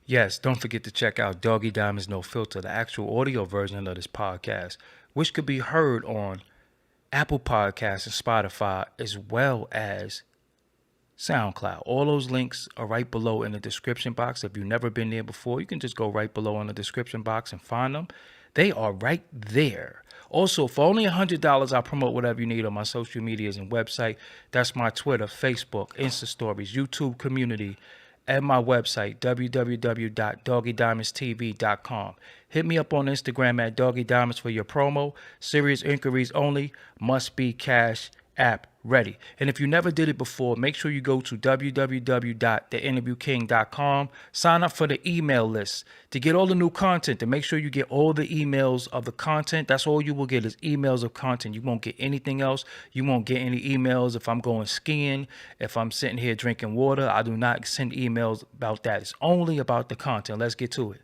Yes, don't forget to check out Doggy Diamonds No Filter, the actual audio version of this podcast, which could be heard on Apple Podcasts and Spotify, as well as SoundCloud. All those links are right below in the description box. If you've never been there before, you can just go right below in the description box and find them. They are right there. Also, for only $100, I'll promote whatever you need on my social medias and website. That's my Twitter, Facebook, Insta Stories, YouTube community, and my website, www.doggydiamondstv.com. Hit me up on Instagram at Doggy Diamonds for your promo. Serious inquiries only. Must be cash app ready. And if you never did it before, make sure you go to www.theinterviewking.com. Sign up for the email list to get all the new content, to make sure you get all the emails of the content. That's all you will get is emails of content. You won't get anything else. You won't get any emails if I'm going skiing, if I'm sitting here drinking water. I do not send emails about that. It's only about the content. Let's get to it.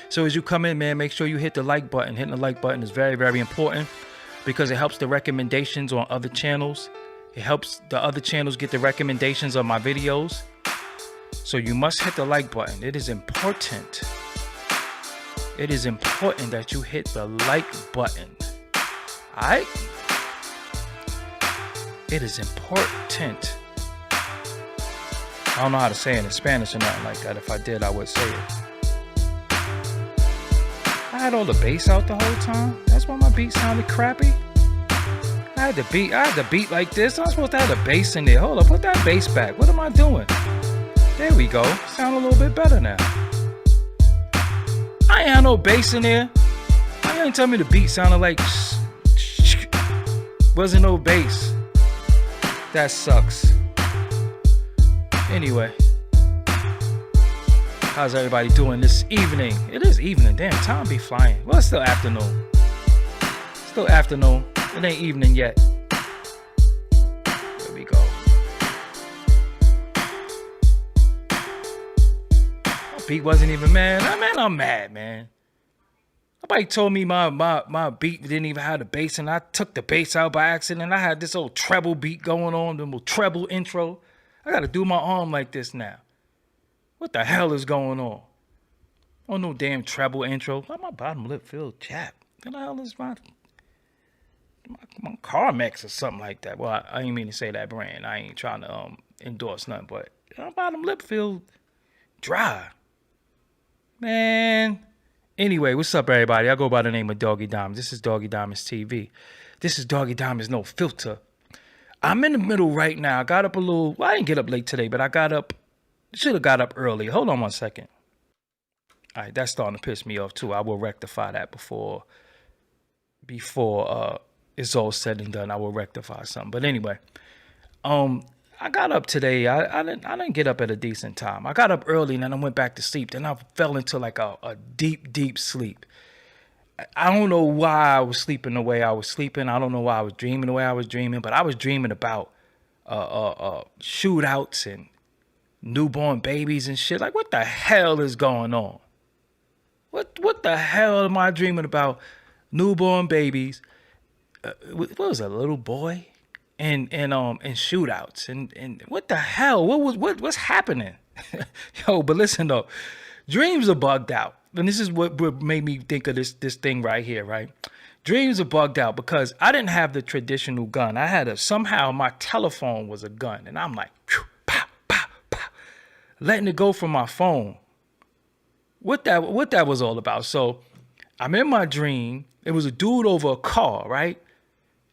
So as you come in, man, make sure you hit the like button. Hitting the like button is very, very important, because it helps the recommendations on other channels. It helps the other channels get the recommendations of my videos. So you must hit the like button. It is important. It is important that you hit the like button. Alright? It is important. I don't know how to say it in Spanish or nothing like that. If I did, I would say it. I had all the bass out the whole time. That's why my beat sounded crappy. I had the beat like this. I'm supposed to have the bass in there. Hold up, put that bass back. What am I doing? There we go. Sound a little bit better now. I ain't had no bass in there. I ain't tell me the beat sounded like wasn't no bass. That sucks. Anyway. How's everybody doing this evening? It is evening. Damn, time be flying. Well, it's still afternoon. Still afternoon. It ain't evening yet. There we go. My beat wasn't even mad. Man, I'm mad, man. Nobody told me my beat didn't even have the bass, and I took the bass out by accident. I had this old treble beat going on, the little treble intro. I gotta do my arm like this now. What the hell is going on? Oh, no damn treble intro. Why my bottom lip feel chapped? What the hell is my Carmex or something like that? Well, I ain't mean to say that brand. I ain't trying to endorse nothing, but my bottom lip feel dry. Man. Anyway, what's up, everybody? I go by the name of Doggy Diamonds. This is Doggy Diamonds TV. This is Doggy Diamonds No Filter. I'm in the middle right now. I got up a little. Well, I didn't get up late today, but I got up. Should have got up early. Hold on one second. All right, that's starting to piss me off too. I will rectify that before it's all said and done. I will rectify something. But anyway, I got up today. I didn't get up at a decent time. I got up early and then I went back to sleep. Then I fell into like a deep sleep. I don't know why I was sleeping the way I was sleeping. I don't know why I was dreaming the way I was dreaming. But I was dreaming about shootouts and newborn babies and shit. Like, what the hell is going on? What the hell am I dreaming about? Newborn babies. What was a little boy? And shootouts. And what the hell? What's happening? Yo, but listen though. Dreams are bugged out. And this is what made me think of this thing right here, right? Dreams are bugged out because I didn't have the traditional gun. I had somehow my telephone was a gun. And I'm like, phew, letting it go from my phone. What that was all about. So I'm in my dream. It was a dude over a car, right?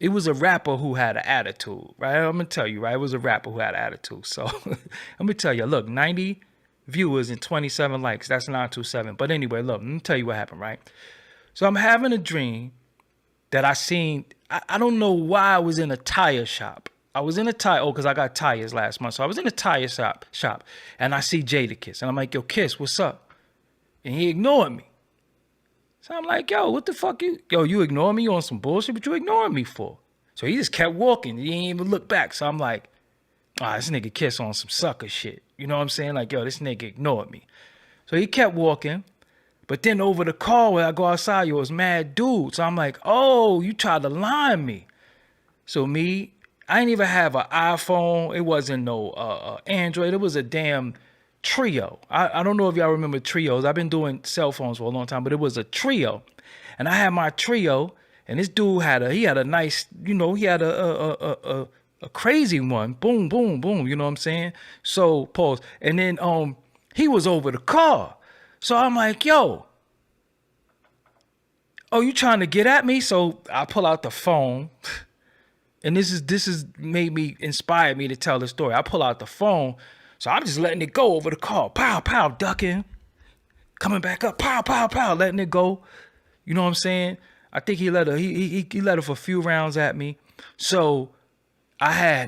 It was a rapper who had an attitude, right? I'm gonna tell you, right? It was a rapper who had an attitude. So I'm gonna tell you, look, 90 viewers and 27 likes. That's 927. But anyway, look, let me tell you what happened, right? So I'm having a dream that I seen. I don't know why I was in a tire shop. I was in a tire, because I got tires last month. So I was in a tire shop, and I see Jadakiss. And I'm like, yo, Kiss, what's up? And he ignored me. So I'm like, yo, what the fuck you ignore me on some bullshit? What you ignoring me for? So he just kept walking. He didn't even look back. So I'm like, this nigga Kiss on some sucker shit. You know what I'm saying? Like, yo, this nigga ignored me. So he kept walking. But then over the car where I go outside, yo, it was mad dude. So I'm like, oh, you tried to line me. So I didn't even have an iPhone. It wasn't no Android. It was a damn Trio. I don't know if y'all remember trios. I've been doing cell phones for a long time, but it was a trio. And I had my trio, and this dude had a nice, he had a crazy one. Boom, boom, boom. You know what I'm saying? So pause. And then he was over the car. So I'm like, yo, oh, you trying to get at me? So I pull out the phone. And this is inspired me to tell the story. I pull out the phone, so I'm just letting it go over the car. Pow, pow, ducking, coming back up, pow, pow, pow, letting it go. You know what I'm saying? I think he let a few rounds at me. So I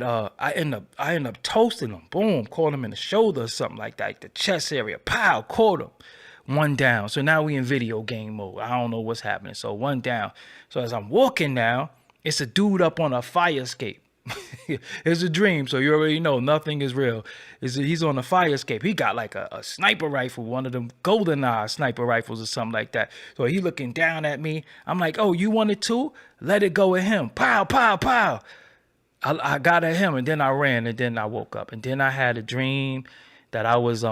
end up toasting him. Boom, caught him in the shoulder or something like that, the chest area. Pow, caught him. One down. So now we in video game mode. I don't know what's happening. So one down. So as I'm walking now, it's a dude up on a fire escape. It's a dream, so you already know nothing is real. He's on a fire escape. He got like a sniper rifle, one of them GoldenEye sniper rifles or something like that. So he looking down at me. I'm like, oh, you wanted to? Let it go at him. Pow, pow, pow. I got at him, and then I ran, and then I woke up. And then I had a dream that I was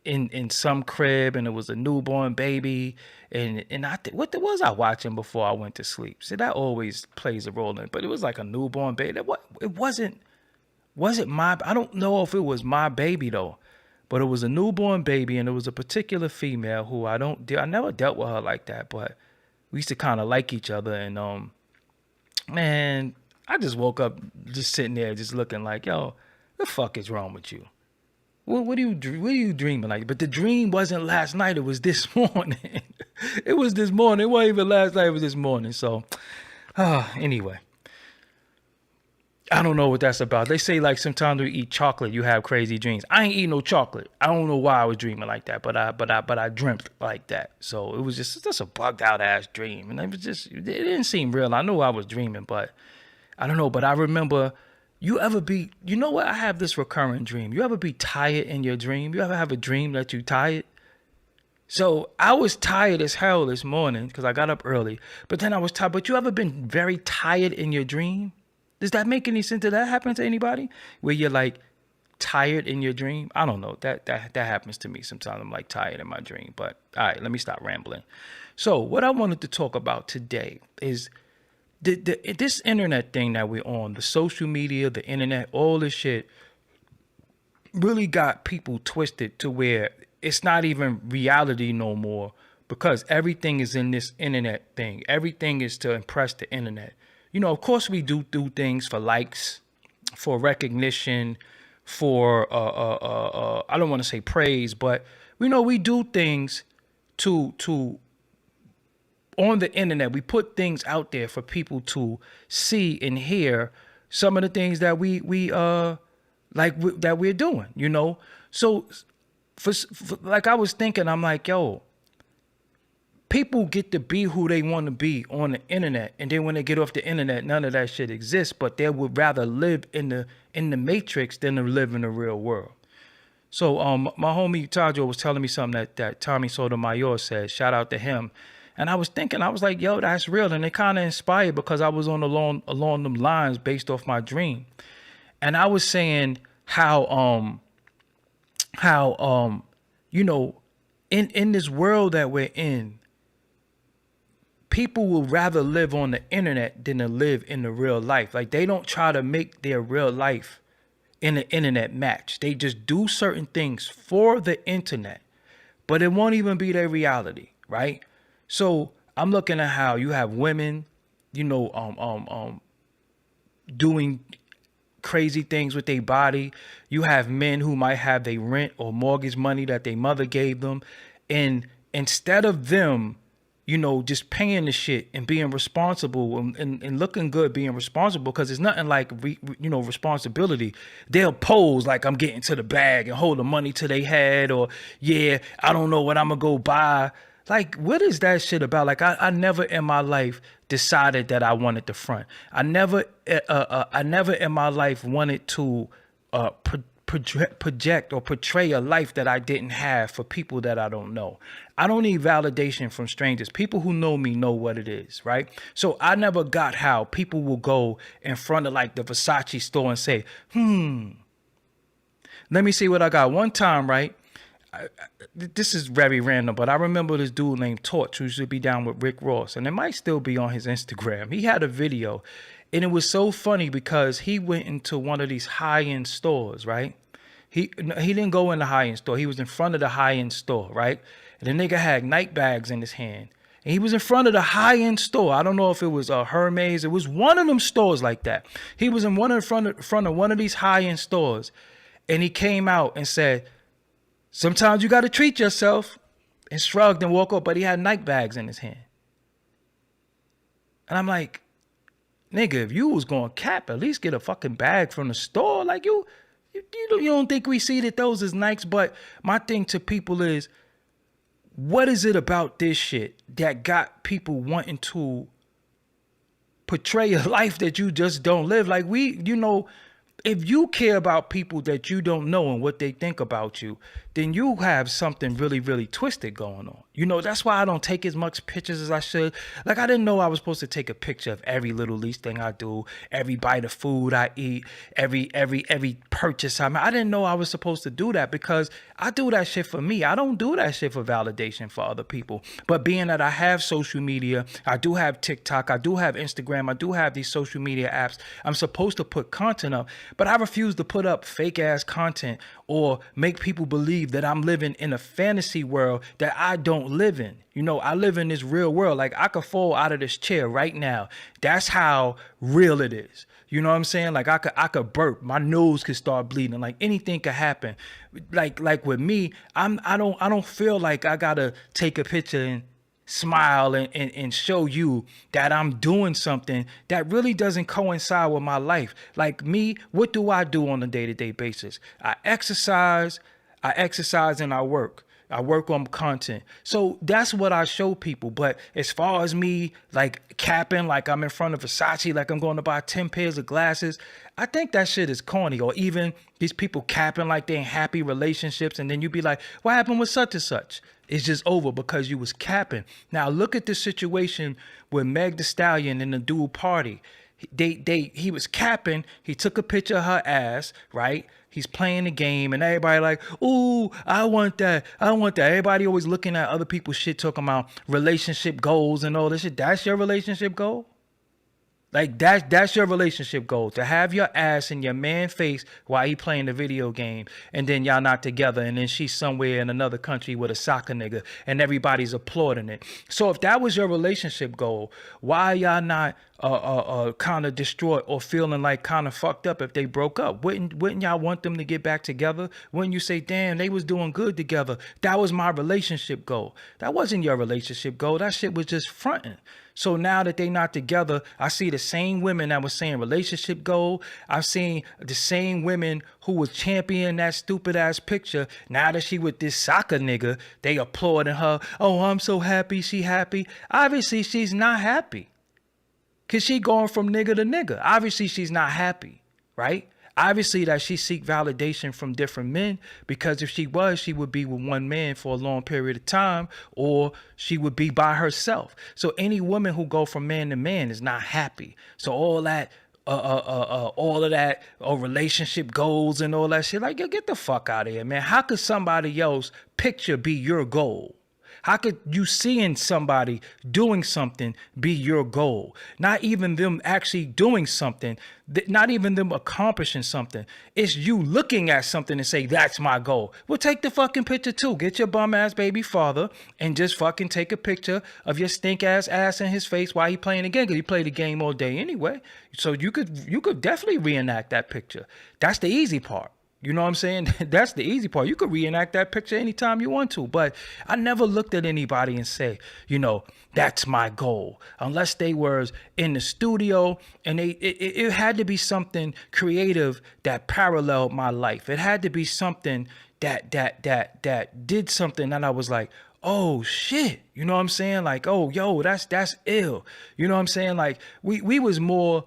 in some crib, and it was a newborn baby, and what was I watching before I went to sleep? See, that always plays a role in it, but it was like a newborn baby. It wasn't my, I don't know if it was my baby though, but it was a newborn baby, and it was a particular female who I never dealt with her like that, but we used to kind of like each other, and man, I just woke up just sitting there just looking like, yo, the fuck is wrong with you? What are you dreaming like? But the dream wasn't last night. It was this morning. It was this morning. It wasn't even last night. It was this morning. So, anyway, I don't know what that's about. They say like sometimes when you eat chocolate, you have crazy dreams. I ain't eating no chocolate. I don't know why I was dreaming like that, but I dreamt like that. So it was just a bugged out ass dream, and it didn't seem real. I knew I was dreaming, but I don't know. But I remember. You know what? I have this recurring dream. You ever be tired in your dream? You ever have a dream that you're tired? So I was tired as hell this morning because I got up early. But then I was tired. But you ever been very tired in your dream? Does that make any sense? Did that happen to anybody? Where you're like tired in your dream? I don't know. That happens to me sometimes. I'm like tired in my dream. But all right, let me stop rambling. So what I wanted to talk about today is this internet thing that we're on, the social media, the internet, all this shit really got people twisted to where it's not even reality no more, because everything is in this internet thing. Everything is to impress the internet. Of course we do things for likes, for recognition, for I don't want to say praise, but we do things to on the internet. We put things out there for people to see and hear some of the things that that we're doing, So for like I was thinking, I'm like, yo, people get to be who they want to be on the internet, and then when they get off the internet, none of that shit exists. But they would rather live in the matrix than to live in the real world. So my homie Tajo was telling me something that Tommy Sotomayor said. Shout out to him. And I was thinking, I was like, yo, that's real. And it kind of inspired because I was along them lines based off my dream. And I was saying how in this world that we're in, people will rather live on the internet than to live in the real life. Like, they don't try to make their real life in the internet match. They just do certain things for the internet, but it won't even be their reality, right? So I'm looking at how you have women, doing crazy things with their body. You have men who might have their rent or mortgage money that their mother gave them, and instead of them, just paying the shit and being responsible and looking good, being responsible, because it's nothing like responsibility. They'll pose like I'm getting to the bag and hold the money to their head, or yeah, I don't know what I'm gonna go buy. Like, what is that shit about? Like, I never in my life decided that I wanted the front. I never in my life wanted to project or portray a life that I didn't have for people that I don't know. I don't need validation from strangers. People who know me know what it is, right? So I never got how people will go in front of like the Versace store and say, let me see what I got. One time, right? this is very random, but I remember this dude named Torch who used to be down with Rick Ross, and it might still be on his Instagram. He had a video, and it was so funny because he went into one of these high-end stores, right? He didn't go in the high-end store. He was in front of the high-end store, right? And the nigga had night bags in his hand. And he was in front of the high-end store. I don't know if it was Hermes. It was one of them stores like that. He was in front of one of these high-end stores. And he came out and said, sometimes you got to treat yourself, and shrugged and walked up, but he had night bags in his hand. And I'm like, nigga, if you was going to cap, at least get a fucking bag from the store. Like you don't think we see that those is Nikes? But my thing to people is, what is it about this shit that got people wanting to portray a life that you just don't live? Like if you care about people that you don't know and what they think about you, then you have something really, really twisted going on. That's why I don't take as much pictures as I should. Like, I didn't know I was supposed to take a picture of every little least thing I do, every bite of food I eat, every purchase I make. I didn't know I was supposed to do that because I do that shit for me. I don't do that shit for validation for other people. But being that I have social media, I do have TikTok, I do have Instagram, I do have these social media apps, I'm supposed to put content up, but I refuse to put up fake ass content or make people believe that I'm living in a fantasy world that I don't live in. I live in this real world. Like, I could fall out of this chair right now. That's how real it is. You know what I'm saying? Like, I could burp. My nose could start bleeding. Like, anything could happen. Like with me, I don't feel like I gotta take a picture and smile and show you that I'm doing something that really doesn't coincide with my life. Like me, what do I do on a day-to-day basis? I exercise and I work. I work on content. So that's what I show people. But as far as me like capping, like I'm in front of Versace, like I'm going to buy 10 pairs of glasses, I think that shit is corny. Or even these people capping like they in happy relationships, and then you be like, what happened with such and such? It's just over because you was capping. Now look at the situation with Meg Thee Stallion and the dude Party. He was capping. He took a picture of her ass, right? He's playing the game, and everybody like, ooh, I want that. Everybody always looking at other people's shit, talking about relationship goals and all this shit. That's your relationship goal? Like, that's your relationship goal, to have your ass in your man face while he playing the video game, and then y'all not together, and then she's somewhere in another country with a soccer nigga, and everybody's applauding it. So if that was your relationship goal, why y'all not kind of distraught or feeling like kind of fucked up if they broke up? Wouldn't y'all want them to get back together? Wouldn't you say, damn, they was doing good together? That was my relationship goal. That wasn't your relationship goal. That shit was just fronting. So now that they not together, I see the same women that was saying relationship goal. I've seen the same women who was championing that stupid ass picture. Now that she with this soccer nigga, they applauding her. Oh, I'm so happy. She happy. Obviously, she's not happy. Cause she going from nigga to nigga. Obviously, she's not happy, right? Obviously that she seek validation from different men, because if she was, she would be with one man for a long period of time, or she would be by herself. So any woman who go from man to man is not happy. So all that relationship goals and all that shit, like, yo, get the fuck out of here, man. How could somebody else picture be your goal? How could you seeing somebody doing something be your goal? Not even them actually doing something, not even them accomplishing something. It's you looking at something and say, that's my goal. Well, take the fucking picture too. Get your bum ass baby father and just fucking take a picture of your stink ass in his face while he playing the game, because he played the game all day anyway. So you could definitely reenact that picture. That's the easy part. You know what I'm saying? That's the easy part. You could reenact that picture anytime you want to. But I never looked at anybody and say, that's my goal. Unless they were in the studio and it had to be something creative that paralleled my life. It had to be something that did something that I was like, oh shit. You know what I'm saying? Like, oh, yo, that's ill. You know what I'm saying? Like we was more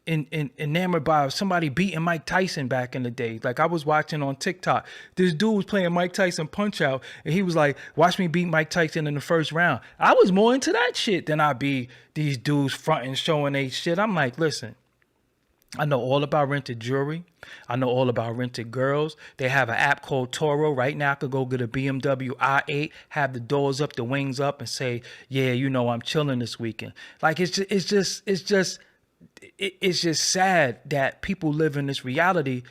enamored by somebody beating Mike Tyson back in the day. Like, I was watching on TikTok, this dude was playing Mike Tyson Punch Out, and he was like, watch me beat Mike Tyson in the first round. I was more into that shit than I be these dudes fronting, showing they shit. I'm like, listen, I know all about rented jewelry. I know all about rented girls. They have an app called Toro. Right now, I could go get a BMW i8, have the doors up, the wings up, and say, "Yeah, you know, I'm chilling this weekend." Like it's just sad that people live in this reality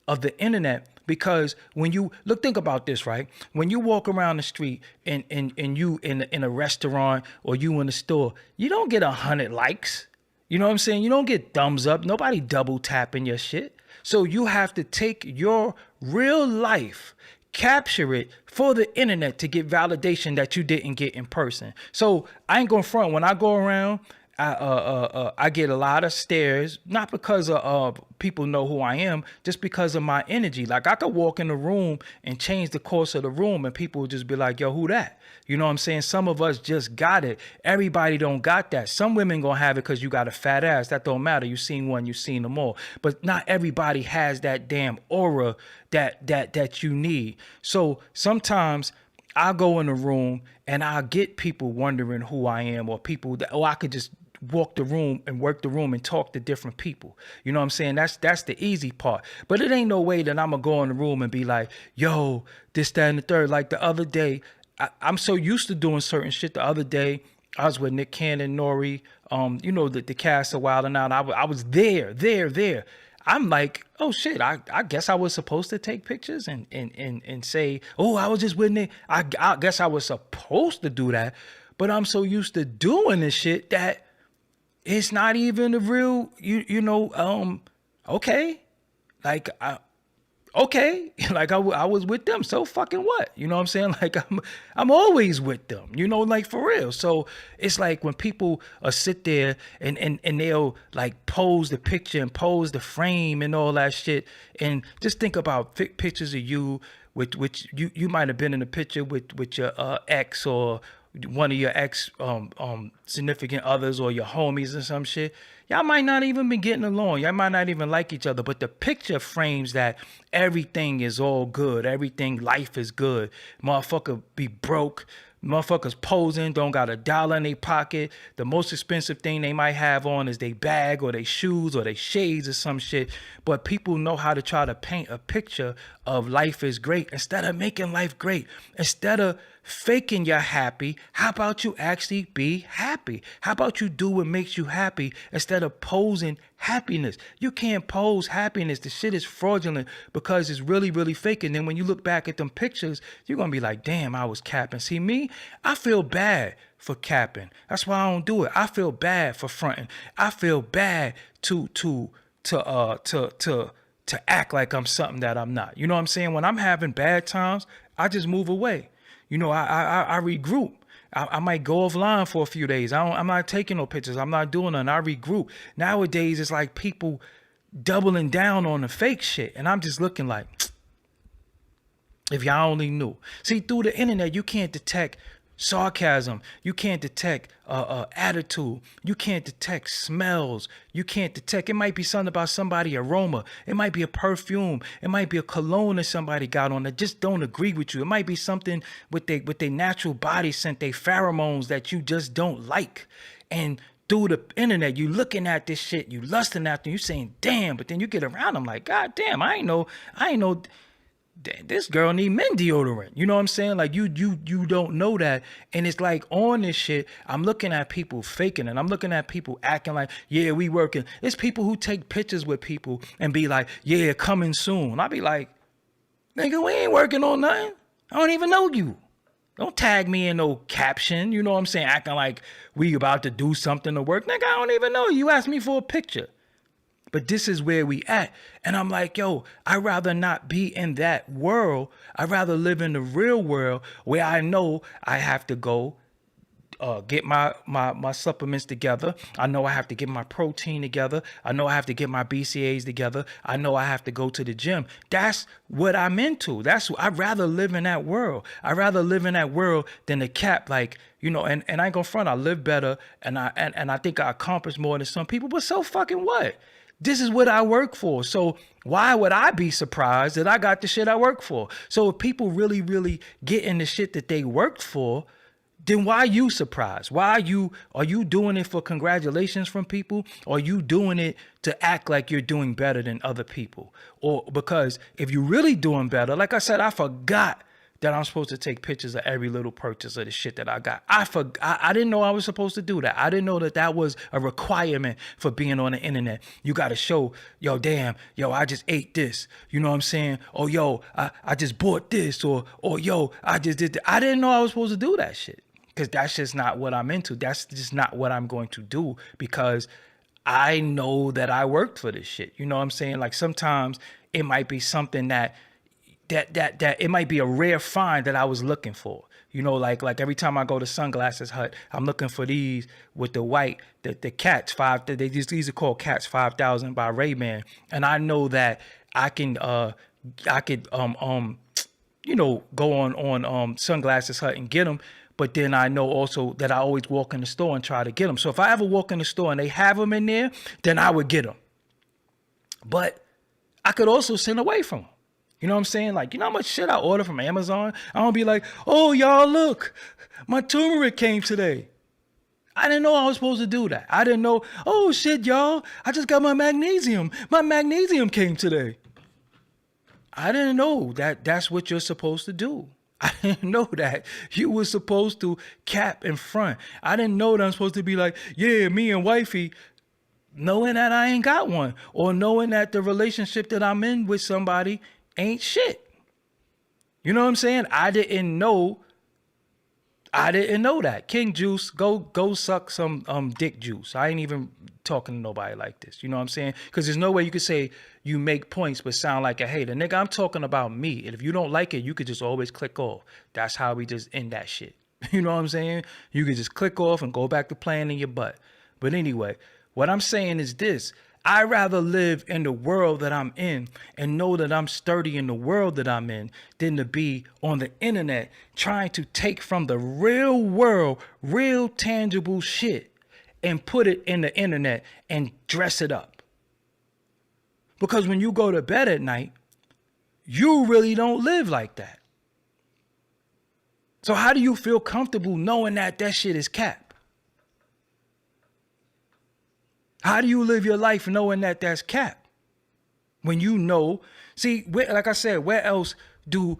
of the internet, because when you look, think about this, right? When you walk around the street and you in a restaurant or you in a store, you don't get 100 likes. You know what I'm saying? You don't get thumbs up. Nobody double tapping your shit. So you have to take your real life, capture it for the internet to get validation that you didn't get in person. So I ain't gonna front. When I go around, I get a lot of stares, not because of people know who I am, just because of my energy. Like I could walk in the room and change the course of the room, and people would just be like, "Yo, who that?" You know what I'm saying? Some of us just got it. Everybody don't got that. Some women gonna have it because you got a fat ass. That don't matter. You seen one, you seen them all. But not everybody has that damn aura that you need. So sometimes I go in a room and I get people wondering who I am, or people that, I could just walk the room and work the room and talk to different people. You know what I'm saying? That's the easy part. But it ain't no way that I'm gonna go in the room and be like, "Yo, this, that, and the third." Like the other day, I'm so used to doing certain shit. The other day, I was with Nick Cannon, Nori, you know, the cast of Wild and Out. I was there. I'm like, oh shit, I guess I was supposed to take pictures and say, oh, I was just with Nick. I guess I was supposed to do that. But I'm so used to doing this shit that it's not even a real, okay. Like, okay, like I was with them, so fucking what? You know what I'm saying? Like I'm always with them, you know, like for real. So it's like when people sit there and they'll like pose the picture and pose the frame and all that shit, and just think about pictures of you, which you might have been in a picture with your ex or one of your ex significant others or your homies or some shit. Y'all might not even be getting along. Y'all might not even like each other, but the picture frames that everything is all good. Everything, life is good. Motherfucker be broke. Motherfuckers posing, don't got $1 in their pocket. The most expensive thing they might have on is their bag or their shoes or their shades or some shit. But people know how to try to paint a picture of life is great instead of making life great. Instead of faking you're happy, how about you actually be happy? How about you do what makes you happy instead of posing happiness? You can't pose happiness. The shit is fraudulent because it's really, really fake. And then when you look back at them pictures, you're going to be like, damn, I was capping. See me? I feel bad for capping. That's why I don't do it. I feel bad for fronting. I feel bad to act like I'm something that I'm not. You know what I'm saying? When I'm having bad times, I just move away. You know, I regroup. I might go offline for a few days. I'm not taking no pictures. I'm not doing nothing. I regroup. Nowadays, it's like people doubling down on the fake shit. And I'm just looking like, if y'all only knew. See, through the internet, you can't detect sarcasm. You can't detect attitude. You can't detect smells. You can't detect. It might be something about somebody's aroma. It might be a perfume. It might be a cologne that somebody got on that just don't agree with you. It might be something with their natural body scent, their pheromones that you just don't like. And through the internet, you looking at this shit, you lusting after, you saying, damn, but then you get around them like, God damn, I ain't know. This girl need men deodorant. You know what I'm saying? Like you don't know that. And it's like on this shit, I'm looking at people faking it. I'm looking at people acting like, yeah, we working. It's people who take pictures with people and be like, yeah, coming soon. I'll be like, nigga, we ain't working on nothing. I don't even know you. Don't tag me in no caption. You know what I'm saying? Acting like we about to do something to work. Nigga, I don't even know you. You asked me for a picture. But this is where we at. And I'm like, yo, I'd rather not be in that world. I'd rather live in the real world where I know I have to go get my supplements together. I know I have to get my protein together. I know I have to get my BCAAs together. I know I have to go to the gym. That's what I'm into. I'd rather live in that world. I'd rather live in that world than the cap, like, you know, and I ain't gonna front. I live better and I think I accomplish more than some people, but so fucking what? This is what I work for. So why would I be surprised that I got the shit I work for? So if people really, really get in the shit that they worked for, then why are you surprised? Why are you doing it for congratulations from people? Or are you doing it to act like you're doing better than other people? Or because if you're really doing better, like I said, I forgot that I'm supposed to take pictures of every little purchase of the shit that I got. I didn't know I was supposed to do that. I didn't know that that was a requirement for being on the internet. You got to show, yo, damn, yo, I just ate this. You know what I'm saying? Oh, yo, I just bought this. Or yo, I just did that. I didn't know I was supposed to do that shit. Because that's just not what I'm into. That's just not what I'm going to do, because I know that I worked for this shit. You know what I'm saying? Like sometimes it might be something that it might be a rare find that I was looking for. You know, like every time I go to Sunglasses Hut, I'm looking for these with the white, the Cats these are called Cats 5000 by Ray-Ban, and I know that I could you know, go on Sunglasses Hut and get them. But then I know also that I always walk in the store and try to get them. So if I ever walk in the store and they have them in there, then I would get them. But I could also send away from them. You know what I'm saying? Like, you know how much shit I order from Amazon? I don't be like, oh, y'all, look, my turmeric came today. I didn't know I was supposed to do that. I didn't know, oh, shit, y'all, I just got my magnesium. My magnesium came today. I didn't know that that's what you're supposed to do. I didn't know that you were supposed to cap in front. I didn't know that I'm supposed to be like, yeah, me and wifey, knowing that I ain't got one, or knowing that the relationship that I'm in with somebody ain't shit. You know what I'm saying? I didn't know that. King Juice, go suck some dick juice. I ain't even talking to nobody like this. You know what I'm saying? Because there's no way you could say you make points but sound like a hater. Nigga, I'm talking about me. And if you don't like it, you could just always click off. That's how we just end that shit. You know what I'm saying? You could just click off and go back to playing in your butt. But anyway, what I'm saying is this. I'd rather live in the world that I'm in and know that I'm sturdy in the world that I'm in than to be on the internet trying to take from the real world, real tangible shit and put it in the internet and dress it up. Because when you go to bed at night, you really don't live like that. So how do you feel comfortable knowing that that shit is cap? How do you live your life knowing that that's cap? When you know, see, like I said, where else do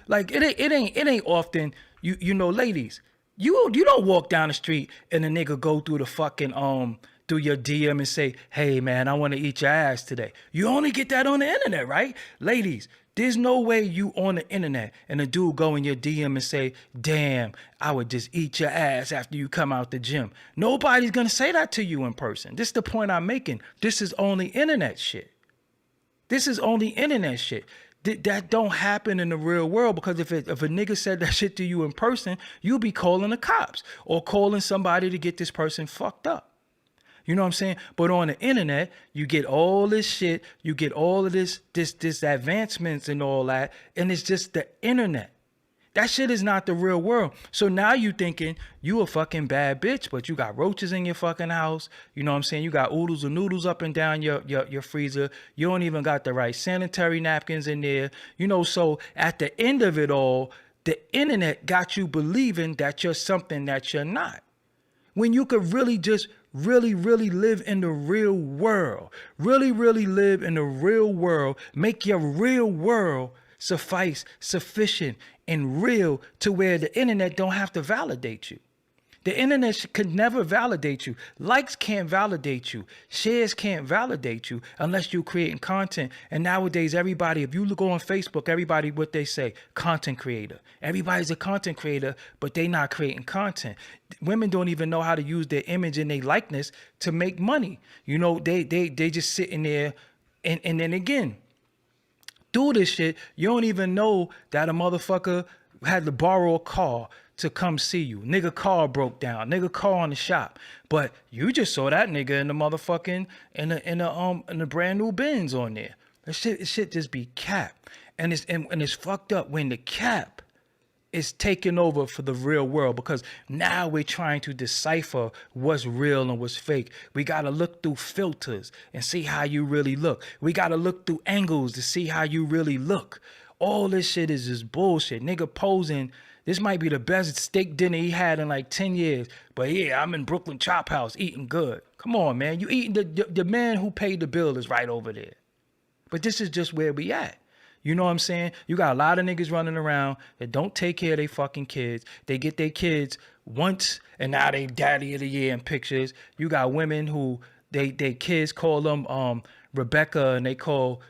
like it ain't often you know, ladies, you don't walk down the street and a nigga go through the fucking through your DM and say, hey man, I want to eat your ass today. You only get that on the internet, right? Ladies, there's no way you on the internet and a dude go in your DM and say, damn, I would just eat your ass after you come out the gym. Nobody's going to say that to you in person. This is the point I'm making. This is only internet shit. This is only internet shit. That don't happen in the real world, because if a nigga said that shit to you in person, you'll be calling the cops or calling somebody to get this person fucked up. You know what I'm saying? But on the internet, you get all this shit, you get all of this advancements and all that, and it's just the internet. That shit is not the real world. So now you thinking you a fucking bad bitch, but you got roaches in your fucking house. You know what I'm saying? You got oodles of noodles up and down your freezer. You don't even got the right sanitary napkins in there. You know, so at the end of it all, the internet got you believing that you're something that you're not. When you could really just really live in the real world. Really live in the real world. Make your real world sufficient and real to where the internet don't have to validate you. The internet could never validate you. Likes can't validate you. Shares can't validate you unless you're creating content. And nowadays, everybody, if you go on Facebook, everybody, what they say, content creator. Everybody's a content creator, but they not creating content. Women don't even know how to use their image and their likeness to make money. You know, they just sitting there and then again, do this shit. You don't even know that a motherfucker had to borrow a car to come see you. Nigga car broke down. Nigga car in the shop. But you just saw that nigga in the motherfucking in the brand new Benz on there. That shit just be cap. And it's fucked up when the cap is taking over for the real world, because now we're trying to decipher what's real and what's fake. We got to look through filters and see how you really look. We got to look through angles to see how you really look. All this shit is just bullshit. Nigga posing. This might be the best steak dinner he had in like 10 years. But yeah, I'm in Brooklyn Chop House eating good. Come on, man. You eating the man who paid the bill is right over there. But this is just where we at. You know what I'm saying? You got a lot of niggas running around that don't take care of their fucking kids. They get their kids once and now they daddy of the year in pictures. You got women who they kids call them Rebecca and they call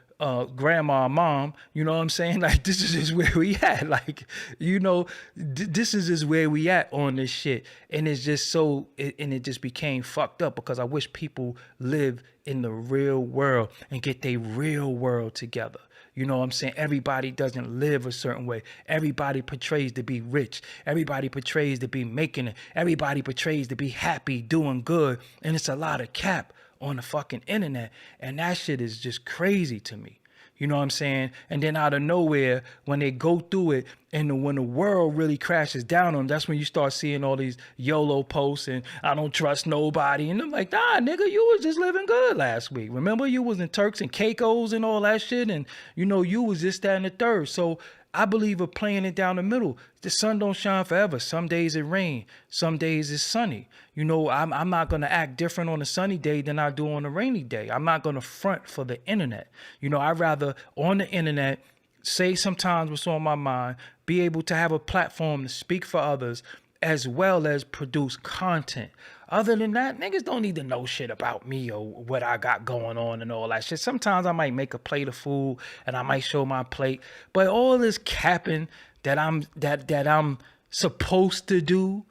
grandma mom. You know what I'm saying? Like, this is just where we at. Like, you know, this is just where we at on this shit. And it's just and it just became fucked up because I wish people live in the real world and get their real world together. You know what I'm saying? Everybody doesn't live a certain way. Everybody portrays to be rich. Everybody portrays to be making it. Everybody portrays to be happy, doing good. And it's a lot of cap on the fucking internet. And that shit is just crazy to me. You know what I'm saying? And then out of nowhere, when they go through it and when the world really crashes down on them, that's when you start seeing all these YOLO posts and I don't trust nobody. And I'm like, nah, nigga, you was just living good last week. Remember, you was in Turks and Caicos and all that shit. And, you know, you was this, that, and the third. So I believe of playing it down the middle. The sun don't shine forever. Some days it rain. Some days it's sunny. You know, I'm not going to act different on a sunny day than I do on a rainy day. I'm not going to front for the internet. You know, I'd rather on the internet say sometimes what's on my mind, be able to have a platform to speak for others, as well as produce content. Other than that, niggas don't need to know shit about me or what I got going on and all that shit. Sometimes I might make a plate of food and I might show my plate, but all this capping that I'm supposed to do,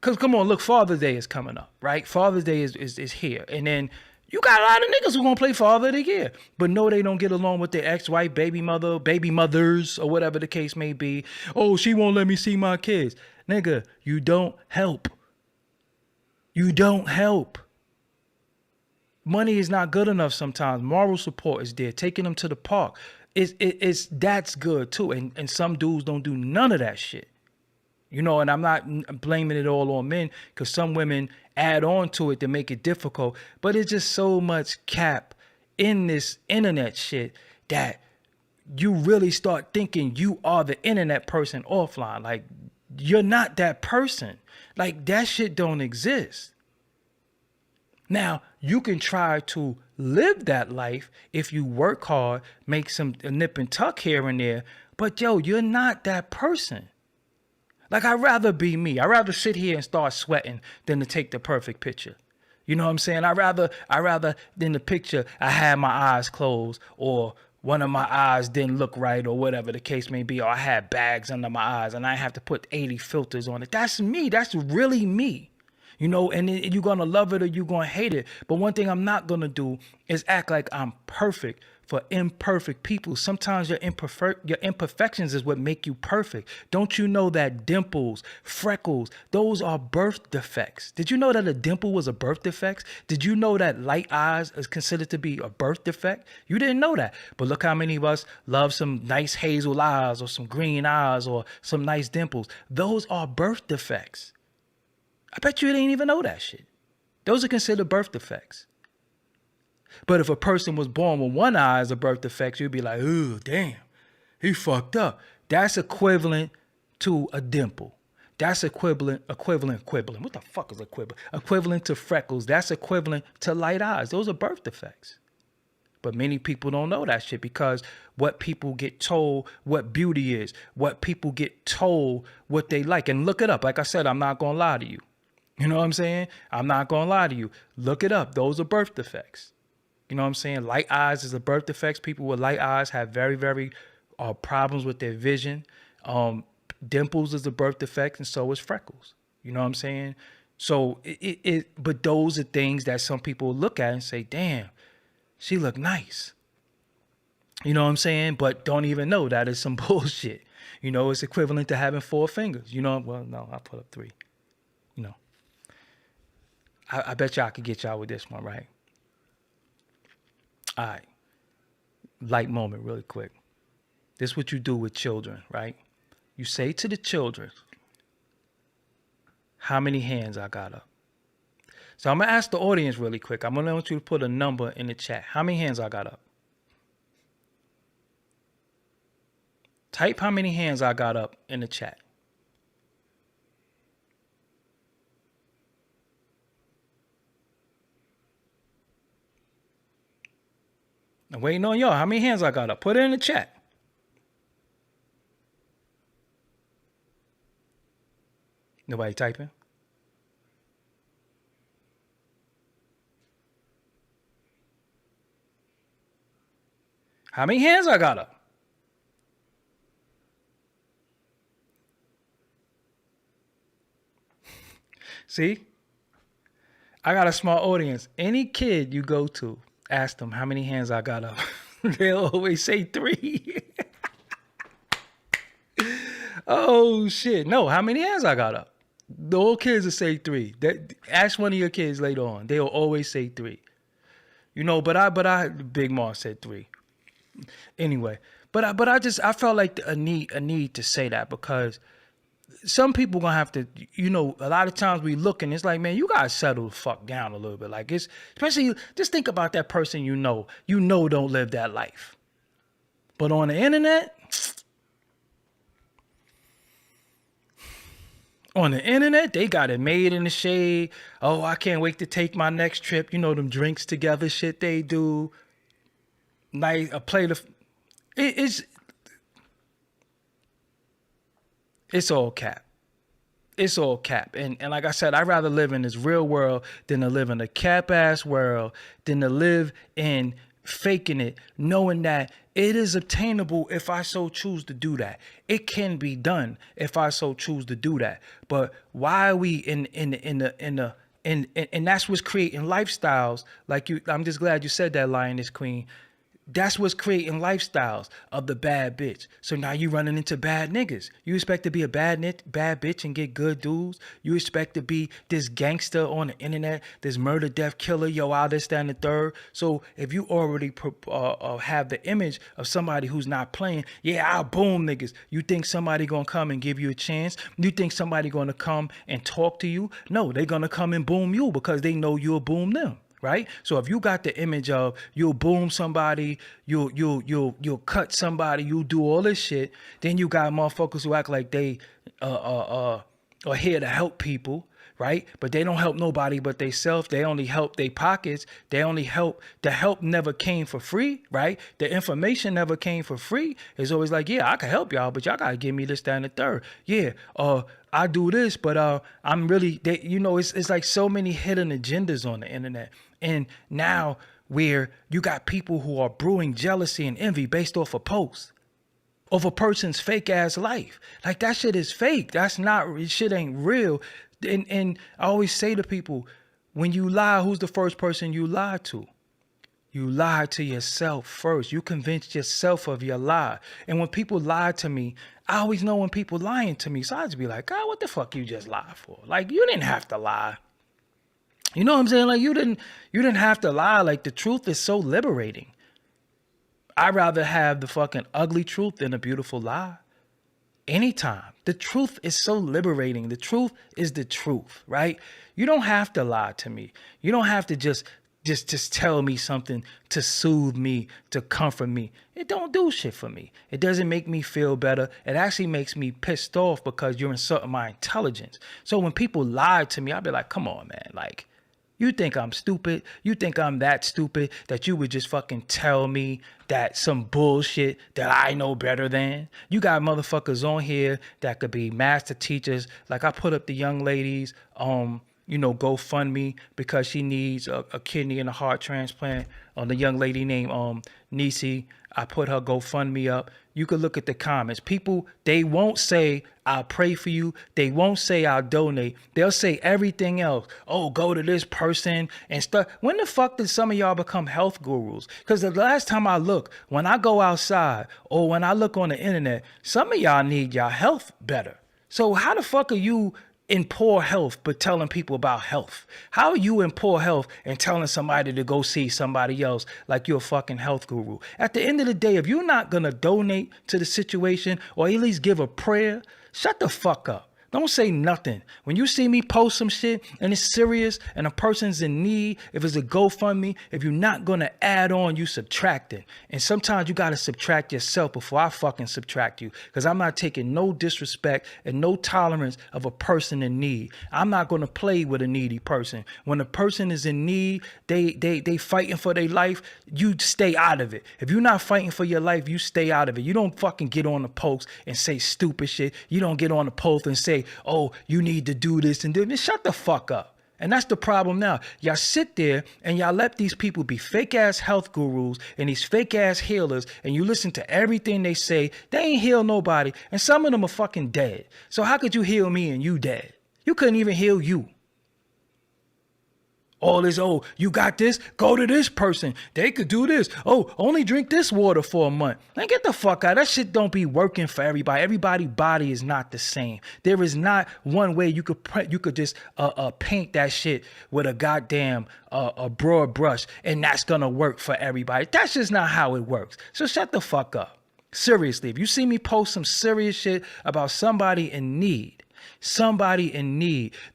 cause come on, look, Father's Day is coming up, right? Father's Day is here, and then you got a lot of niggas who gonna play Father of the Year, but no, they don't get along with their ex-wife, baby mothers, or whatever the case may be. Oh, she won't let me see my kids. Nigga, you don't help. You don't help. Money is not good enough sometimes. Moral support is there. Taking them to the park. That's good too. And some dudes don't do none of that shit. You know, and I'm not blaming it all on men because some women add on to it to make it difficult. But it's just so much cap in this internet shit that you really start thinking you are the internet person offline. Like, you're not that person. Like, that shit don't exist. Now, you can try to live that life if you work hard, make some nip and tuck here and there, but yo, you're not that person. Like, I'd rather be me. I'd rather sit here and start sweating than to take the perfect picture. You know what I'm saying? I'd rather than the picture I had my eyes closed or one of my eyes didn't look right or whatever the case may be, or I had bags under my eyes and I have to put 80 filters on it. That's me. That's really me. You know, and you're going to love it or you're going to hate it. But one thing I'm not going to do is act like I'm perfect for imperfect people. Sometimes your imperfections is what make you perfect. Don't you know that dimples, freckles, those are birth defects? Did you know that a dimple was a birth defect? Did you know that light eyes is considered to be a birth defect? You didn't know that. But look how many of us love some nice hazel eyes or some green eyes or some nice dimples. Those are birth defects. I bet you didn't even know that shit. Those are considered birth defects. But if a person was born with one eye as a birth defect, you'd be like, oh, damn, he fucked up. That's equivalent to a dimple. That's equivalent. What the fuck is equivalent? Equivalent to freckles. That's equivalent to light eyes. Those are birth defects. But many people don't know that shit because what people get told what beauty is, what people get told what they like. And look it up. Like I said, I'm not going to lie to you. You know what I'm saying? I'm not going to lie to you. Look it up. Those are birth defects. You know what I'm saying? Light eyes is a birth defects. People with light eyes have very, very problems with their vision. Dimples is a birth defect, and so is freckles. You know what I'm saying? So, but those are things that some people look at and say, damn, she look nice. You know what I'm saying? But don't even know that is some bullshit. You know, it's equivalent to having 4 fingers. You know, well, no, I put up 3. You know, I bet y'all could get y'all with this one, right? All right. Light moment really quick. This is what you do with children, right? You say to the children, how many hands I got up? So I'm going to ask the audience really quick. I'm going to want you to put a number in the chat. How many hands I got up? Type how many hands I got up in the chat. I'm waiting on y'all. How many hands I got up? Put it in the chat. Nobody typing? How many hands I got up? See? I got a small audience. Any kid you go to, ask them how many hands I got up. They'll always say 3. Oh, shit. No, how many hands I got up? The old kids will say 3. Ask one of your kids later on. They'll always say 3. Big Mom said 3. Anyway, but I felt like a need to say that because some people gonna have to, a lot of times we look and it's like, man, you gotta settle the fuck down a little bit. Like it's, especially just think about that person don't live that life. But on the internet, they got it made in the shade. Oh, I can't wait to take my next trip. Them drinks together shit they do. Nice, a plate of, it's all cap. It's all cap. And like I said, I'd rather live in this real world than to live in a cap ass world, than to live in faking it, knowing that it is obtainable if I so choose to do that. It can be done if I so choose to do that. But why are we and that's what's creating lifestyles like you. I'm just glad you said that, Lioness Queen. That's what's creating lifestyles of the bad bitch. So now you running into bad niggas. You expect to be a bad bitch and get good dudes. You expect to be this gangster on the internet, this murder, death killer, all this, that, and the third. So if you already have the image of somebody who's not playing, I'll boom niggas. You think somebody gonna come and give you a chance? You think somebody gonna come and talk to you? No, they gonna come and boom you because they know you'll boom them. Right? So if you got the image of you'll boom somebody, you'll cut somebody, you'll do all this shit, then you got motherfuckers who act like they are here to help people, right? But they don't help nobody but they self. They only help their pockets. They only help. The help never came for free, right? The information never came for free. It's always like, I can help y'all, but y'all gotta give me this, that, and the third. I do this, but I'm really, it's like so many hidden agendas on the internet. And now where you got people who are brewing jealousy and envy based off a post of a person's fake ass life. Like that shit is fake. That's not, shit ain't real. And I always say to people, when you lie, who's the first person you lie to? You lie to yourself first. You convinced yourself of your lie. And when people lie to me, I always know when people lying to me. So I just be like, God, what the fuck you just lie for? Like, you didn't have to lie. You know what I'm saying? Like, you didn't have to lie. Like, the truth is so liberating. I'd rather have the fucking ugly truth than a beautiful lie. Anytime. The truth is so liberating. The truth is the truth, right? You don't have to lie to me. You don't have to just tell me something to soothe me, to comfort me. It don't do shit for me. It doesn't make me feel better. It actually makes me pissed off because you're insulting my intelligence. So when people lie to me, I'll be like, come on, man. Like, you think I'm stupid? You think I'm that stupid that you would just fucking tell me that some bullshit that I know better than? You got motherfuckers on here that could be master teachers. Like I put up the young ladies, GoFundMe because she needs a kidney and a heart transplant. The young lady named Nisi, I put her GoFundMe up. You could look at the comments. People, they won't say, I'll pray for you. They won't say, I'll donate. They'll say everything else. Oh, go to this person and stuff. When the fuck did some of y'all become health gurus? Because the last time I look, when I go outside or when I look on the internet, some of y'all need y'all health better. So how the fuck are you in poor health but telling people about health? How are you in poor health and telling somebody to go see somebody else like you're a fucking health guru? At the end of the day, if you're not gonna donate to the situation or at least give a prayer, shut the fuck up. Don't say nothing. When you see me post some shit and it's serious and a person's in need, if it's a GoFundMe, if you're not going to add on, you subtract it. And sometimes you got to subtract yourself before I fucking subtract you. Because I'm not taking no disrespect and no tolerance of a person in need. I'm not going to play with a needy person. When a person is in need, they fighting for their life, you stay out of it. If you're not fighting for your life, you stay out of it. You don't fucking get on the post and say stupid shit. You don't get on the post and say, oh, you need to do this and do this. Shut the fuck up. And that's the problem now. Y'all sit there and y'all let these people be fake ass health gurus and these fake ass healers, and you listen to everything they say. They ain't heal nobody, and some of them are fucking dead. So how could you heal me and you dead? You couldn't even heal you. All this, oh, you got this? Go to this person. They could do this. Oh, only drink this water for a month. Man, get the fuck out. That shit don't be working for everybody. Everybody's body is not the same. There is not one way you could just paint that shit with a goddamn a broad brush, and that's gonna work for everybody. That's just not how it works. So shut the fuck up. Seriously, if you see me post some serious shit about somebody in need,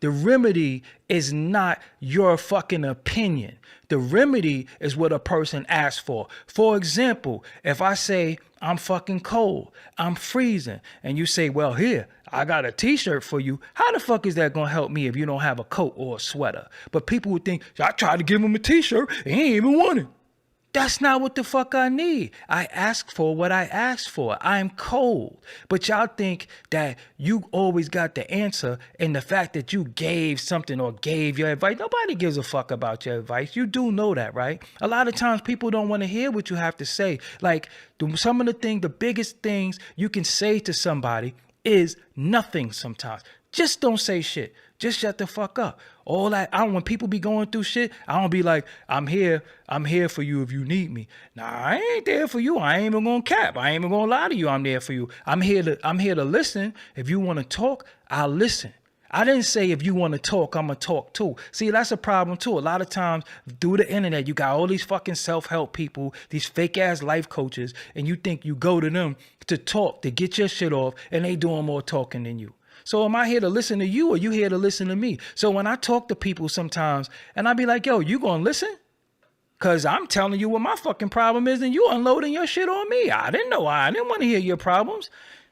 the remedy is not your fucking opinion. The remedy is what a person asks for. For example, if I say I'm fucking cold, I'm freezing, and you say, well, here, I got a t-shirt for you. How the fuck is that gonna help me if you don't have a coat or a sweater? But people would think, I tried to give him a t-shirt and he ain't even want it. That's not what the fuck I need. I ask for what I asked for. I'm cold. But y'all think that you always got the answer, and the fact that you gave something or gave your advice, nobody gives a fuck about your advice. You do know that, right? A lot of times people don't want to hear what you have to say. Like some of the biggest things you can say to somebody is nothing sometimes. Just don't say shit. Just shut the fuck up. All that, when people be going through shit, I don't be like, I'm here for you if you need me. Nah, I ain't there for you. I ain't even gonna cap. I ain't even gonna lie to you. I'm there for you. I'm here to listen. If you want to talk, I'll listen. I didn't say if you want to talk, I'm going to talk too. See, that's a problem too. A lot of times through the internet, you got all these fucking self-help people, these fake ass life coaches, and you think you go to them to talk, to get your shit off, and they doing more talking than you. So am I here to listen to you, or you here to listen to me? So when I talk to people sometimes and I be like, yo, you gonna listen? Cause I'm telling you what my fucking problem is and you unloading your shit on me. I didn't want to hear your problems.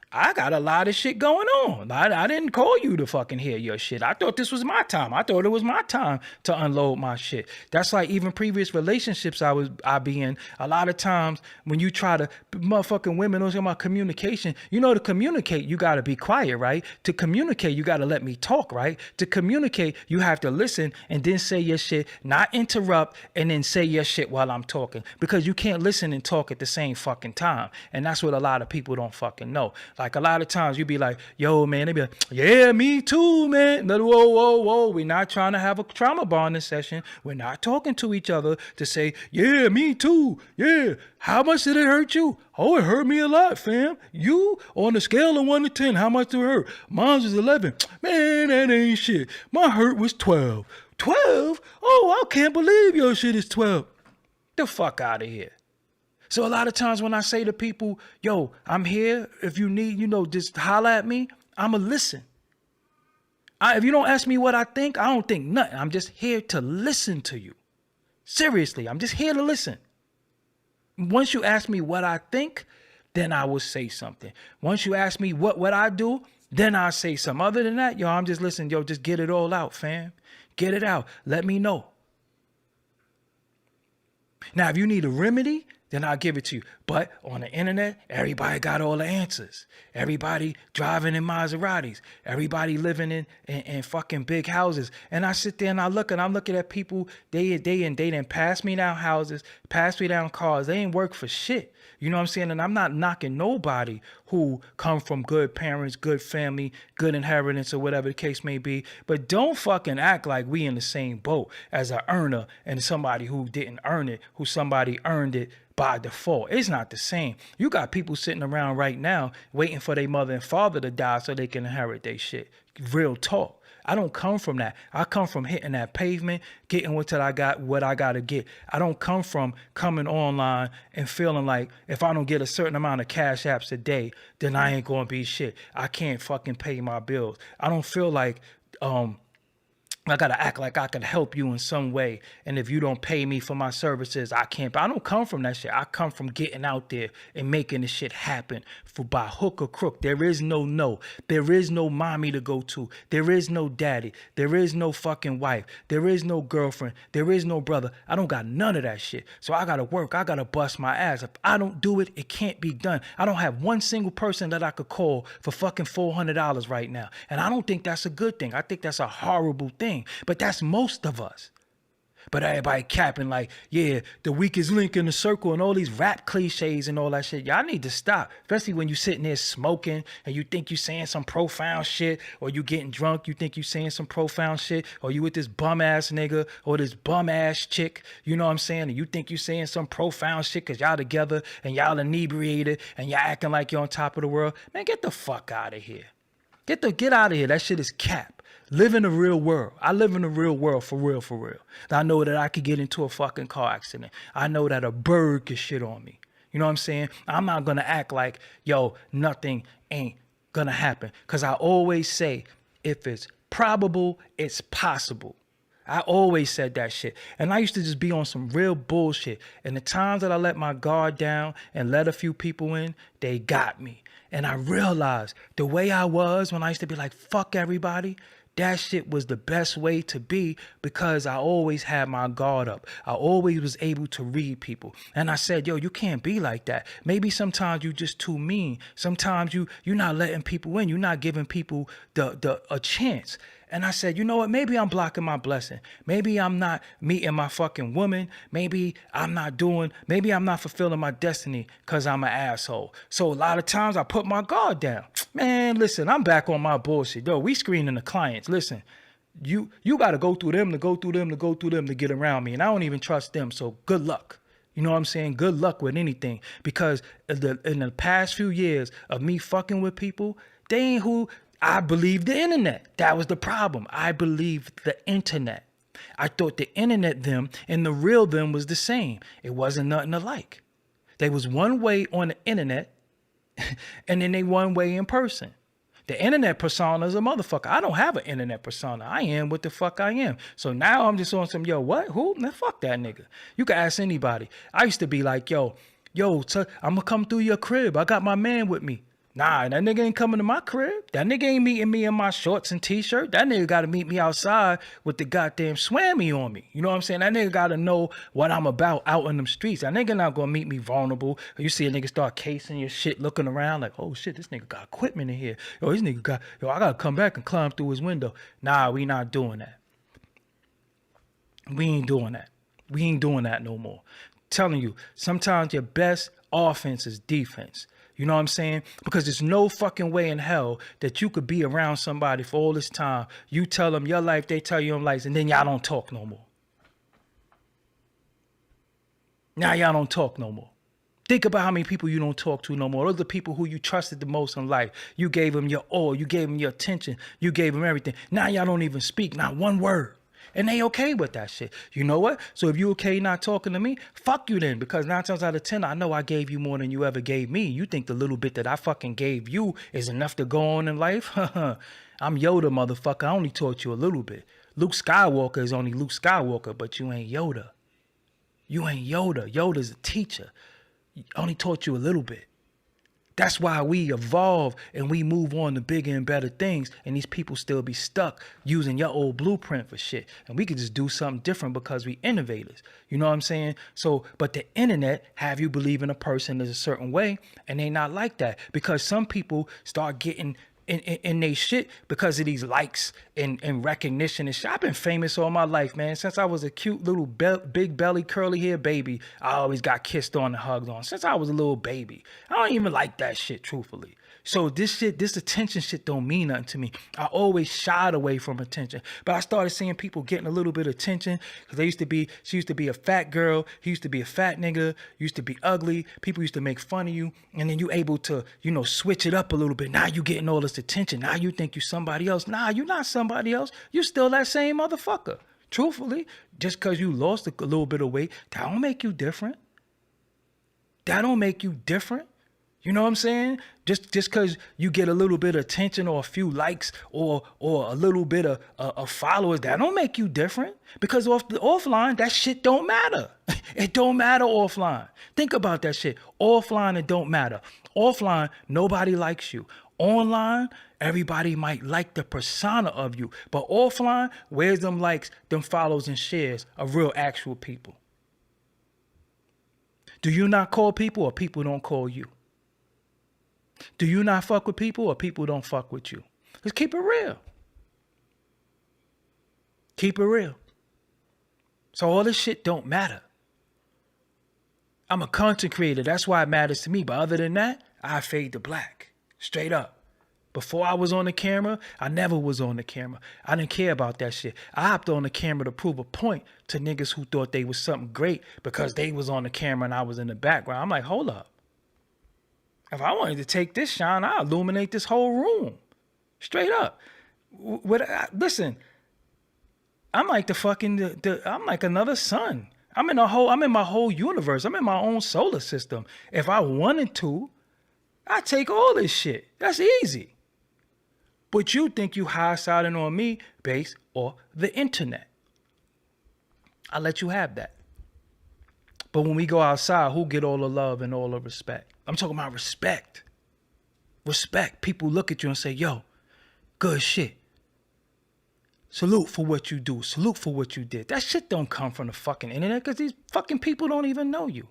I got a lot of shit going on. I didn't call you to fucking hear your shit. I thought this was my time. I thought it was my time to unload my shit. That's like even previous relationships I be in. A lot of times when you try to, motherfucking women, talking about communication, to communicate, you got to be quiet, right? To communicate, you got to let me talk, right? To communicate, you have to listen and then say your shit, not interrupt and then say your shit while I'm talking, because you can't listen and talk at the same fucking time. And that's what a lot of people don't fucking know. Like a lot of times you be like, yo, man, they be like, yeah, me too, man. No, whoa. We're not trying to have a trauma bonding session. We're not talking to each other to say, yeah, me too. Yeah. How much did it hurt you? Oh, it hurt me a lot, fam. You, on a scale of 1 to 10, how much did it hurt? Mine was 11. Man, that ain't shit. My hurt was 12. 12? Oh, I can't believe your shit is 12. The fuck out of here. So a lot of times when I say to people, yo, I'm here. If you need, just holler at me. I'ma listen. If you don't ask me what I think, I don't think nothing. I'm just here to listen to you. Seriously, I'm just here to listen. Once you ask me what I think, then I will say something. Once you ask me what I do, then I'll say something. Other than that, yo, I'm just listening. Yo, just get it all out, fam. Get it out. Let me know. Now, if you need a remedy, then I'll give it to you. But on the internet, everybody got all the answers. Everybody driving in Maseratis. Everybody living in fucking big houses. And I sit there and I'm looking at people, they done pass me down houses, pass me down cars. They ain't work for shit. You know what I'm saying? And I'm not knocking nobody who come from good parents, good family, good inheritance, or whatever the case may be. But don't fucking act like we in the same boat as an earner and somebody who didn't earn it, who somebody earned it by default. It's not the same. You got people sitting around right now waiting for their mother and father to die so they can inherit their shit. Real talk. I don't come from that. I come from hitting that pavement, getting what I got to get. I don't come from coming online and feeling like if I don't get a certain amount of cash apps a day, then I ain't going to be shit. I can't fucking pay my bills. I don't feel like I gotta act like I can help you in some way. And if you don't pay me for my services, I can't. But I don't come from that shit. I come from getting out there and making the shit happen for by hook or crook. There is no. There is no mommy to go to. There is no daddy. There is no fucking wife. There is no girlfriend. There is no brother. I don't got none of that shit. So I gotta work. I gotta bust my ass. If I don't do it, it can't be done. I don't have one single person that I could call for fucking $400 right now. And I don't think that's a good thing. I think that's a horrible thing. But that's most of us. But everybody capping like, yeah, the weakest link in the circle and all these rap cliches and all that shit. Y'all need to stop. Especially when you sitting there smoking and you think you saying some profound shit, or you getting drunk, you think you saying some profound shit, or you with this bum ass nigga or this bum ass chick, you know what I'm saying? And you think you saying some profound shit because y'all together and y'all inebriated and y'all acting like you're on top of the world. Man, get the fuck out of here. Get out of here. That shit is cap. Live in the real world. I live in the real world for real. I know that I could get into a fucking car accident. I know that a bird could shit on me. You know what I'm saying? I'm not going to act like, yo, nothing ain't going to happen. Because I always say, if it's probable, it's possible. I always said that shit. And I used to just be on some real bullshit. And the times that I let my guard down and let a few people in, they got me. And I realized the way I was when I used to be like, fuck everybody, that shit was the best way to be, because I always had my guard up. I always was able to read people. And I said, yo, you can't be like that. Maybe sometimes you just too mean. Sometimes you're not letting people in. You're not giving people a chance. And I said, you know what? Maybe I'm blocking my blessing. Maybe I'm not meeting my fucking woman. Maybe I'm not fulfilling my destiny because I'm an asshole. So a lot of times I put my guard down. Man, listen, I'm back on my bullshit. Yo, we screening the clients. Listen, you got to go through them to get around me. And I don't even trust them. So good luck. You know what I'm saying? Good luck with anything. Because in the past few years of me fucking with people, they ain't who... I believed the internet. That was the problem. I believed the internet. I thought the internet them and the real them was the same. It wasn't nothing alike. They was one way on the internet and then they one way in person. The internet persona is a motherfucker. I don't have an internet persona. I am what the fuck I am. So now I'm just on some, yo, what? Who? Nah, fuck that nigga. You can ask anybody. I used to be like, yo, I'm going to come through your crib. I got my man with me. Nah, that nigga ain't coming to my crib. That nigga ain't meeting me in my shorts and t-shirt. That nigga got to meet me outside with the goddamn swammy on me. You know what I'm saying? That nigga got to know what I'm about out in them streets. That nigga not going to meet me vulnerable. You see a nigga start casing your shit, looking around like, oh shit, this nigga got equipment in here. I got to come back and climb through his window. Nah, we not doing that. We ain't doing that. We ain't doing that no more. Telling you, sometimes your best offense is defense. You know what I'm saying? Because there's no fucking way in hell that you could be around somebody for all this time. You tell them your life, they tell you your life, and then y'all don't talk no more. Now y'all don't talk no more. Think about how many people you don't talk to no more. Those are the people who you trusted the most in life. You gave them your all. You gave them your attention. You gave them everything. Now y'all don't even speak, not one word. And they okay with that shit. You know what? So if you okay not talking to me, fuck you then. Because 9 times out of 10, I know I gave you more than you ever gave me. You think the little bit that I fucking gave you is enough to go on in life? I'm Yoda, motherfucker. I only taught you a little bit. Luke Skywalker is only Luke Skywalker, but you ain't Yoda. You ain't Yoda. Yoda's a teacher. I only taught you a little bit. That's why we evolve and we move on to bigger and better things, and these people still be stuck using your old blueprint for shit. And we could just do something different because we innovators. You know what I'm saying? So, but the internet have you believe in a person is a certain way, and they not like that, because some people start getting in they shit because of these likes and recognition and shit. I've been famous all my life, man. Since I was a cute little big belly curly hair baby, I always got kissed on and hugged on. Since I was a little baby. I don't even like that shit, truthfully. So this attention shit don't mean nothing to me. I always shied away from attention. But I started seeing people getting a little bit of attention. Cause she used to be a fat girl. He used to be a fat nigga. Used to be ugly. People used to make fun of you. And then you able to, switch it up a little bit. Now you getting all this attention. Now you think you somebody else. Nah, you not somebody else. You still that same motherfucker. Truthfully, just cause you lost a little bit of weight, that don't make you different. That don't make you different. You know what I'm saying? Just because you get a little bit of attention or a few likes or a little bit of followers, that don't make you different. Because offline, that shit don't matter. It don't matter offline. Think about that shit. Offline, it don't matter. Offline, nobody likes you. Online, everybody might like the persona of you. But offline, where's them likes, them follows and shares of real actual people? Do you not call people or people don't call you? Do you not fuck with people or people don't fuck with you? Just keep it real. Keep it real. So all this shit don't matter. I'm a content creator. That's why it matters to me. But other than that, I fade to black. Straight up. Before I was on the camera, I never was on the camera. I didn't care about that shit. I hopped on the camera to prove a point to niggas who thought they was something great because they was on the camera and I was in the background. I'm like, hold up. If I wanted to take this shine, I'll illuminate this whole room. Straight up. Listen, I'm like I'm like another sun. I'm in my whole universe. I'm in my own solar system. If I wanted to, I'd take all this shit. That's easy. But you think you high-siding on me based off the internet. I let you have that. But when we go outside, who get all the love and all the respect? I'm talking about respect. Respect. People look at you and say, yo, good shit. Salute for what you do. Salute for what you did. That shit don't come from the fucking internet because these fucking people don't even know you.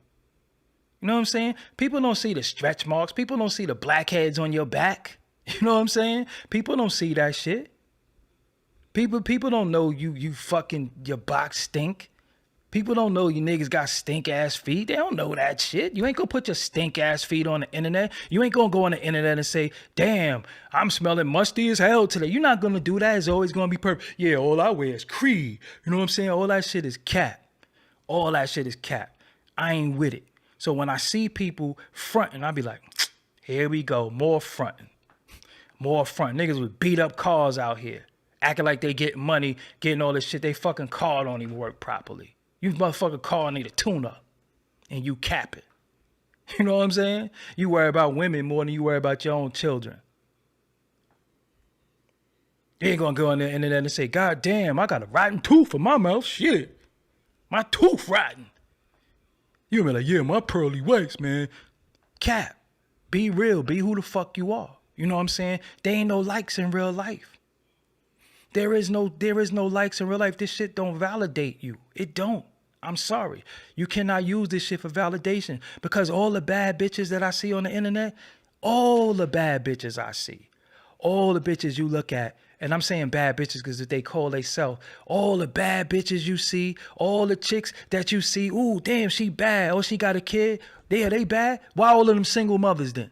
You know what I'm saying? People don't see the stretch marks. People don't see the blackheads on your back. You know what I'm saying? People don't see that shit. People don't know you fucking, your box stink. People don't know you niggas got stink ass feet. They don't know that shit. You ain't gonna put your stink ass feet on the internet. You ain't gonna go on the internet and say, damn, I'm smelling musty as hell today. You're not gonna do that. It's always gonna be perfect. Yeah, all I wear is Creed. You know what I'm saying? All that shit is cap. All that shit is cap. I ain't with it. So when I see people fronting, I be like, here we go. More fronting. More front. Niggas with beat up cars out here. Acting like they getting money, getting all this shit. They fucking car don't even work properly. You motherfucking car need a tune-up. And you cap it. You know what I'm saying? You worry about women more than you worry about your own children. You ain't gonna go on the internet and say, God damn, I got a rotten tooth in my mouth. Shit. My tooth rotten. You be like, yeah, my pearly whites, man. Cap. Be real. Be who the fuck you are. You know what I'm saying? There ain't no likes in real life. There is no likes in real life. This shit don't validate you. It don't. I'm sorry. You cannot use this shit for validation because all the bad bitches that I see on the internet, all the bad bitches I see, all the bitches you look at, and I'm saying bad bitches because if they call themselves, all the bad bitches you see, all the chicks that you see, ooh, damn, she bad. Oh, she got a kid. They bad. Why all of them single mothers then?